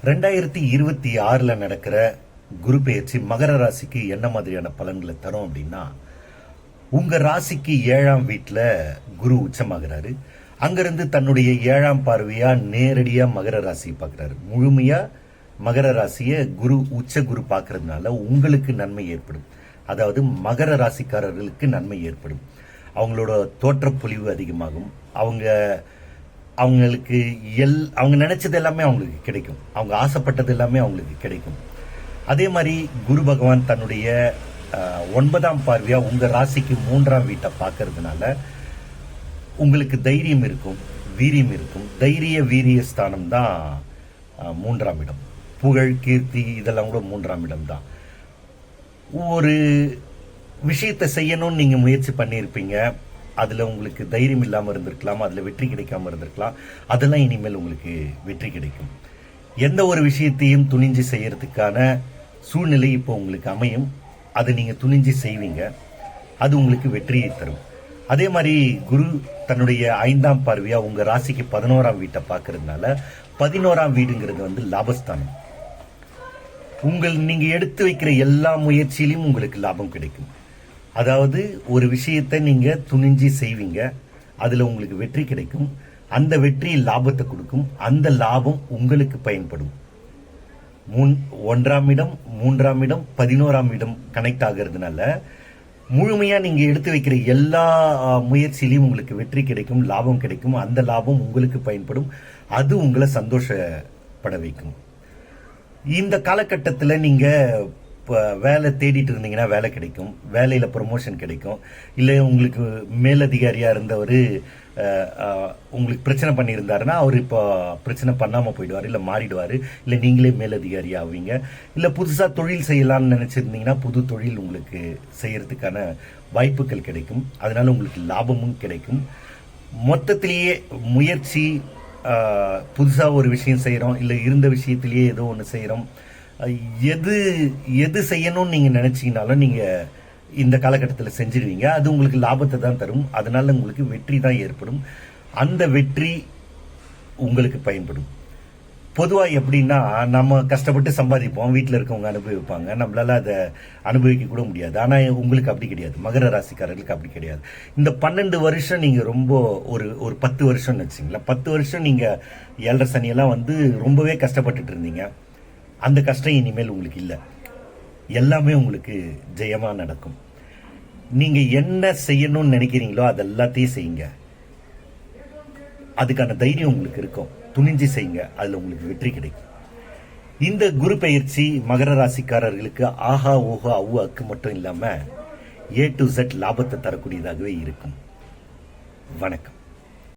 2026 நடக்கிற குரு பெயர்ச்சி மகர ராசிக்கு என்ன மாதிரியான பலன்களை தரும் அப்படின்னா, உங்க ராசிக்கு 7ஆம் வீட்டுல குரு உச்சமாகிறாரு. அங்கிருந்து தன்னுடைய 7ஆம் பார்வையா நேரடியா மகர ராசியை பார்க்கிறாரு. முழுமையா மகர ராசியை உச்ச குரு பார்க்கறதுனால உங்களுக்கு நன்மை ஏற்படும். அதாவது மகர ராசிக்காரர்களுக்கு நன்மை ஏற்படும். அவங்களோட தோற்றப்பொழிவு அதிகமாகும். அவங்களுக்கு அவங்க நினைச்சது எல்லாமே அவங்களுக்கு கிடைக்கும். அவங்க ஆசைப்பட்டது எல்லாமே அவங்களுக்கு கிடைக்கும். அதே மாதிரி குரு பகவான் தன்னுடைய 9ஆம் பார்வையா உங்க ராசிக்கு 3ஆம் வீட்டை பார்க்கறதுனால உங்களுக்கு தைரியம் இருக்கும், வீரியம் இருக்கும். தைரிய வீரிய ஸ்தானம் தான் 3ஆம் இடம். புகழ், கீர்த்தி இதெல்லாம் கூட 3ஆம் இடம் தான். ஒரு விஷயத்தை செய்யணும்னு நீங்க முயற்சி பண்ணியிருப்பீங்க. அதுல உங்களுக்கு தைரியம் இல்லாம இருந்திருக்கலாம், அதுல வெற்றி கிடைக்காம இருந்திருக்கலாம். அதெல்லாம் இனிமேல் உங்களுக்கு வெற்றி கிடைக்கும். எந்த ஒரு விஷயத்தையும் துணிஞ்சு செய்யறதுக்கான சூழ்நிலை இப்போ உங்களுக்கு அமையும். அதை நீங்க துணிஞ்சு செய்வீங்க. அது உங்களுக்கு வெற்றியை தரும். அதே மாதிரி குரு தன்னுடைய 5ஆம் பார்வையா உங்க ராசிக்கு 11ஆம் வீட்டை பார்க்கறதுனால 11ஆம் வீடுங்கிறது லாபஸ்தானம். நீங்க எடுத்து வைக்கிற எல்லா முயற்சியிலும் உங்களுக்கு லாபம் கிடைக்கும். அதாவது ஒரு விஷயத்தை நீங்க துணிஞ்சு செய்வீங்க, அதுல உங்களுக்கு வெற்றி கிடைக்கும். அந்த வெற்றி லாபத்தை கொடுக்கும். அந்த லாபம் உங்களுக்கு பயன்படும். 1ஆம் இடம், 3ஆம் இடம், 11ஆம் இடம் கனெக்ட் ஆகிறதுனால முழுமையா நீங்க எடுத்து வைக்கிற எல்லா முயற்சியிலையும் உங்களுக்கு வெற்றி கிடைக்கும், லாபம் கிடைக்கும். அந்த லாபம் உங்களுக்கு பயன்படும். அது உங்களை சந்தோஷப்பட வைக்கும். இந்த காலகட்டத்தில் நீங்க வேலை தேடிட்டு இருந்தீங்கன்னா வேலை கிடைக்கும், வேலையில ப்ரொமோஷன் கிடைக்கும். இல்லை உங்களுக்கு மேலதிகாரியா இருந்தவர் உங்களுக்கு பிரச்சனை பண்ணியிருந்தாருன்னா அவர் இப்போ பிரச்சனை பண்ணாம போயிடுவார், இல்லை மாறிடுவார், இல்லை நீங்களே மேலதிகாரி ஆவீங்க. இல்லை புதுசா தொழில் செய்யலாம்னு நினைச்சிருந்தீங்கன்னா புது தொழில் உங்களுக்கு செய்யறதுக்கான வாய்ப்புகள் கிடைக்கும். அதனால உங்களுக்கு லாபமும் கிடைக்கும். மொத்தத்திலேயே முயற்சி, புதுசா ஒரு விஷயம் செய்யறோம், இல்லை இருந்த விஷயத்திலேயே ஏதோ ஒன்று செய்யறோம், எது செய்யணும்னு நீங்க நினைச்சீங்கனாலும் நீங்க இந்த காலகட்டத்தில் செஞ்சிருவீங்க. அது உங்களுக்கு லாபத்தை தான் தரும். அதனால உங்களுக்கு வெற்றி தான் ஏற்படும். அந்த வெற்றி உங்களுக்கு பயன்படும். பொதுவா எப்படின்னா, நம்ம கஷ்டப்பட்டு சம்பாதிப்போம், வீட்டில் இருக்கவங்க அனுபவிப்பாங்க, நம்மளால அதை அனுபவிக்க கூட முடியாது. ஆனா உங்களுக்கு அப்படி கிடையாது. மகர ராசிக்காரர்களுக்கு அப்படி கிடையாது. இந்த 12 வருஷம் நீங்க ரொம்ப ஒரு 10 வருஷம்னு வச்சுங்களேன், 10 வருஷம் நீங்க 7.5 சனியெல்லாம் ரொம்பவே கஷ்டப்பட்டுட்டு இருந்தீங்க. அந்த கஷ்டம் இனிமேல் உங்களுக்கு இல்லை. எல்லாமே உங்களுக்கு ஜெயமா நடக்கும். நீங்க என்ன செய்யணும்னு நினைக்கிறீங்களோ அது எல்லாத்தையும் செய்யுங்க. அதுக்கான தைரியம் உங்களுக்கு இருக்கும். துணிஞ்சு செய்யுங்க, அதுல உங்களுக்கு வெற்றி கிடைக்கும். இந்த குரு பெயர்ச்சி மகர ராசிக்காரர்களுக்கு ஆஹா ஓஹோ அவ்வு அக்கு மட்டும் இல்லாம A to Z லாபத்தை தரக்கூடியதாகவே இருக்கும். வணக்கம்.